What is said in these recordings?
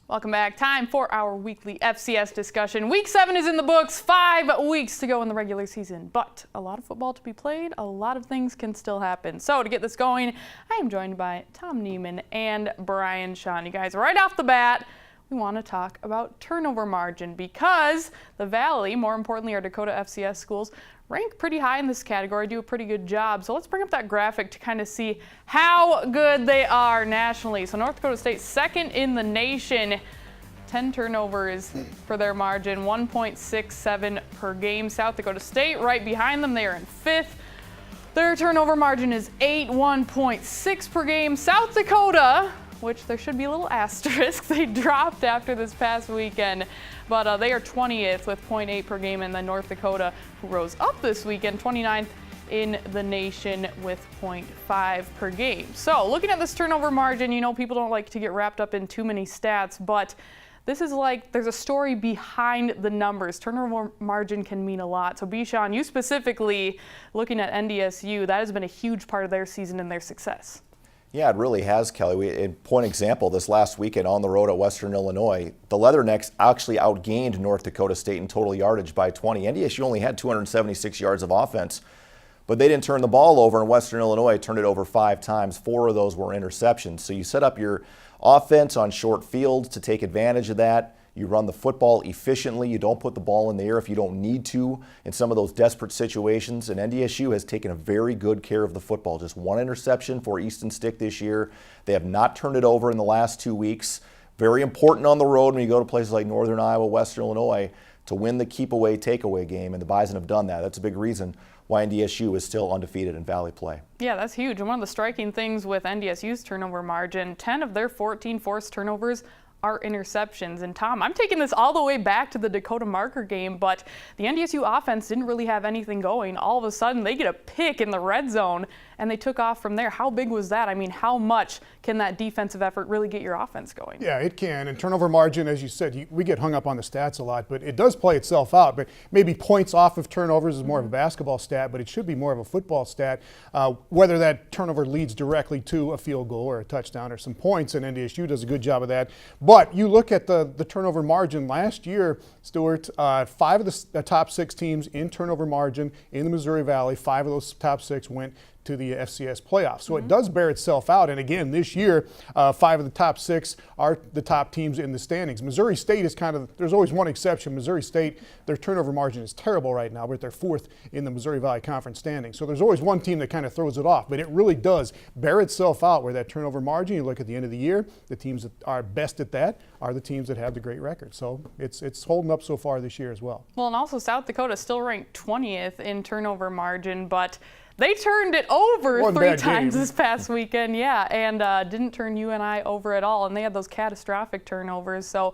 Welcome back. Time for our weekly FCS discussion. Week 7 is in the books. 5 weeks to go in the regular season, but a lot of football to be played. A lot of things can still happen. So to get this going, I am joined by Tom Neiman and Brian Shawn. You guys, right off the bat, we want to talk about turnover margin because the Valley, more importantly our Dakota FCS schools, rank pretty high in this category, do a pretty good job. So let's bring up that graphic to kind of see how good they are nationally. So North Dakota State, second in the nation, 10 turnovers for their margin, 1.67 per game. South Dakota State right behind them, they are in 5th. Their turnover margin is 1.6 per game. South Dakota, which there should be a little asterisk, they dropped after this past weekend, but they are 20th with 0.8 per game, and then North Dakota, who rose up this weekend, 29th in the nation with 0.5 per game. So looking at this turnover margin, you know people don't like to get wrapped up in too many stats, but this is like there's a story behind the numbers. Turnover margin can mean a lot. So Bishan, you specifically looking at NDSU, that has been a huge part of their season and their success. Yeah, it really has, Kelly. In point example, this last weekend on the road at Western Illinois, the Leathernecks actually outgained North Dakota State in total yardage by 20. NDSU only had 276 yards of offense, but they didn't turn the ball over, and Western Illinois turned it over 5 times. 4 of those were interceptions. So you set up your offense on short fields to take advantage of that. You run the football efficiently. You don't put the ball in the air if you don't need to in some of those desperate situations. And NDSU has taken a very good care of the football. Just 1 interception for Easton Stick this year. They have not turned it over in the last 2 weeks. Very important on the road when you go to places like Northern Iowa, Western Illinois, to win the keep-away, take-away game. And the Bison have done that. That's a big reason why NDSU is still undefeated in Valley play. Yeah, that's huge. And one of the striking things with NDSU's turnover margin, 10 of their 14 forced turnovers are interceptions. And Tom, I'm taking this all the way back to the Dakota Marker game, but the NDSU offense didn't really have anything going. All of a sudden, they get a pick in the red zone, and they took off from there. How big was that? I mean, how much can that defensive effort really get your offense going? Yeah, it can. And turnover margin, as you said, we get hung up on the stats a lot, but it does play itself out. But maybe points off of turnovers is more of a basketball stat, but it should be more of a football stat. Whether that turnover leads directly to a field goal or a touchdown or some points, and NDSU does a good job of that. But you look at the turnover margin last year, Stuart, 5 of the top 6 teams in turnover margin in the Missouri Valley, 5 of those top 6 went to the FCS playoffs. So it does bear itself out. And again, this year, 5 of the top 6 are the top teams in the standings. Missouri State is kind of, there's always one exception. Missouri State, their turnover margin is terrible right now, but they're 4th in the Missouri Valley Conference standings. So there's always one team that kind of throws it off, but it really does bear itself out where that turnover margin, you look at the end of the year, the teams that are best at that are the teams that have the great record. So it's holding up so far this year as well. Well, and also South Dakota still ranked 20th in turnover margin, but they turned it over 3 times this past weekend, yeah, and didn't turn UNI over at all, and they had those catastrophic turnovers. So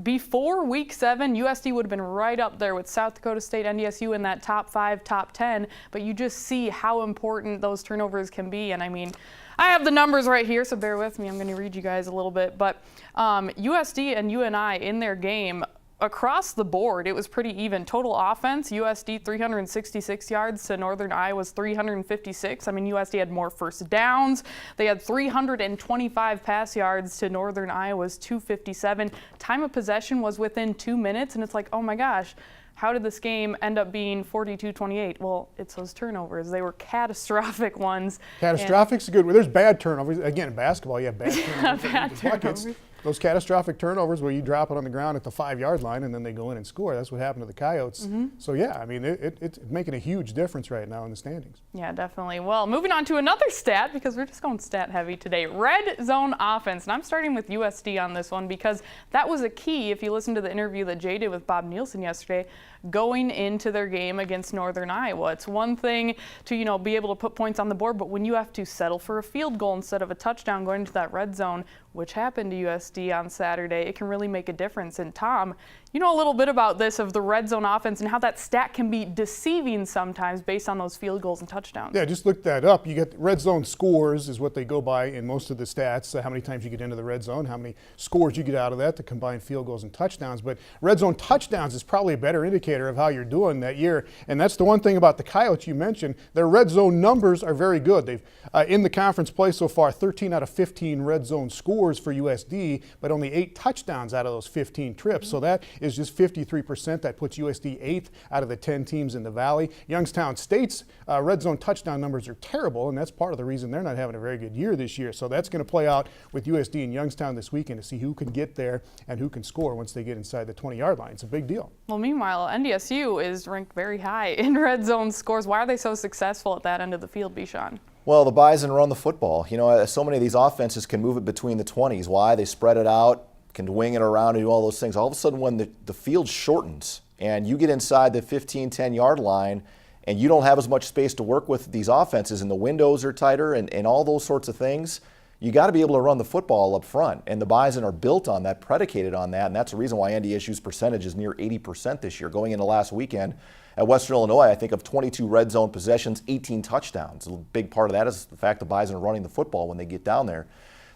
before week 7, USD would have been right up there with South Dakota State, NDSU in that top 5, top 10, but you just see how important those turnovers can be. And I mean, I have the numbers right here, so bear with me. I'm going to read you guys a little bit, but USD and UNI in their game, across the board, it was pretty even. Total offense, USD 366 yards to Northern Iowa's 356. I mean, USD had more first downs. They had 325 pass yards to Northern Iowa's 257. Time of possession was within 2 minutes, and it's like, oh my gosh, how did this game end up being 42-28? Well, it's those turnovers. They were catastrophic ones. Catastrophic's a good word. There's bad turnovers. Again, in basketball, you have bad turnovers. Bad turnovers. Those catastrophic turnovers where you drop it on the ground at the 5-yard line and then they go in and score. That's what happened to the Coyotes. So, yeah, I mean, it's making a huge difference right now in the standings. Yeah, definitely. Well, moving on to another stat, because we're just going stat heavy today. Red zone offense. And I'm starting with USD on this one because that was a key, if you listen to the interview that Jay did with Bob Nielsen yesterday, going into their game against Northern Iowa. It's one thing to, you know, be able to put points on the board, but when you have to settle for a field goal instead of a touchdown going into that red zone, which happened to USD on Saturday, it can really make a difference. And Tom, you know a little bit about this, of the red zone offense and how that stat can be deceiving sometimes based on those field goals and touchdowns. Yeah, just look that up. You get red zone scores is what they go by in most of the stats, how many times you get into the red zone, how many scores you get out of that to combine field goals and touchdowns. But red zone touchdowns is probably a better indicator of how you're doing that year. And that's the one thing about the Coyotes you mentioned. Their red zone numbers are very good. They've, in the conference play so far, 13 out of 15 red zone scores scores for USD, but only 8 touchdowns out of those 15 trips. So that is just 53%. That puts USD 8th out of the 10 teams in the Valley. Youngstown State's red zone touchdown numbers are terrible, and that's part of the reason they're not having a very good year this year. So that's going to play out with USD and Youngstown this weekend to see who can get there and who can score once they get inside the 20-yard line. It's a big deal. Well, meanwhile, NDSU is ranked very high in red zone scores. Why are they so successful at that end of the field, Bichon? Well, the Bison run the football. You know, so many of these offenses can move it between the 20s. Why? They spread it out, can wing it around and do all those things. All of a sudden, when the field shortens and you get inside the 15, 10-yard line and you don't have as much space to work with these offenses and the windows are tighter and all those sorts of things, you got to be able to run the football up front. And the Bison are built on that, predicated on that, and that's the reason why NDSU's percentage is near 80% this year. Going into last weekend at Western Illinois, I think of 22 red zone possessions, 18 touchdowns. A big part of that is the fact the Bison are running the football when they get down there.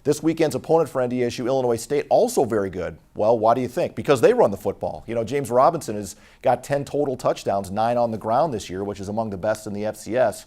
This weekend's opponent for NDSU, Illinois State, also very good. Well, why do you think? Because they run the football. You know, James Robinson has got 10 total touchdowns, 9 on the ground this year, which is among the best in the FCS.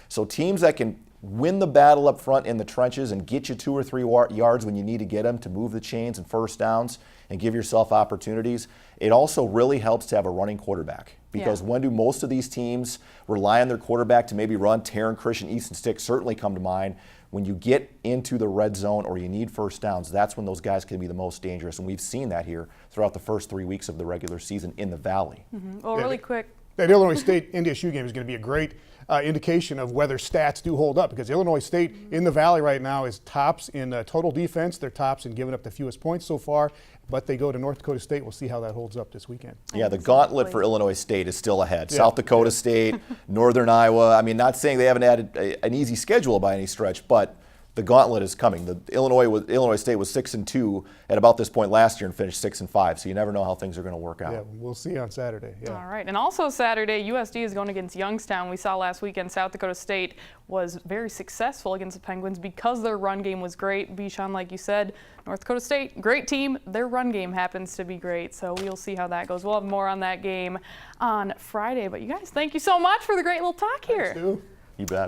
So teams that can win the battle up front in the trenches and get you 2 or 3 yards when you need to get them to move the chains and first downs and give yourself opportunities. It also really helps to have a running quarterback, because when do most of these teams rely on their quarterback to maybe run? Taryn, Christian, Easton Stick certainly come to mind. When you get into the red zone or you need first downs, that's when those guys can be the most dangerous. And we've seen that here throughout the first 3 weeks of the regular season in the Valley. Well, really quick. That Illinois State NDSU game is going to be a great indication of whether stats do hold up, because Illinois State in the Valley right now is tops in total defense. They're tops in giving up the fewest points so far, but they go to North Dakota State. We'll see how that holds up this weekend. Yeah, the gauntlet for Illinois State is still ahead. South Dakota State, Northern Iowa. I mean, not saying they haven't had an easy schedule by any stretch, but the gauntlet is coming. Illinois State was 6-2 at about this point last year and finished 6-5. So you never know how things are going to work out. Yeah, we'll see on Saturday. Yeah. All right, and also Saturday, USD is going against Youngstown. We saw last weekend South Dakota State was very successful against the Penguins because their run game was great. Bichon, like you said, North Dakota State, great team. Their run game happens to be great, so we'll see how that goes. We'll have more on that game on Friday. But you guys, thank you so much for the great little talk here. Thanks, Stu. You bet.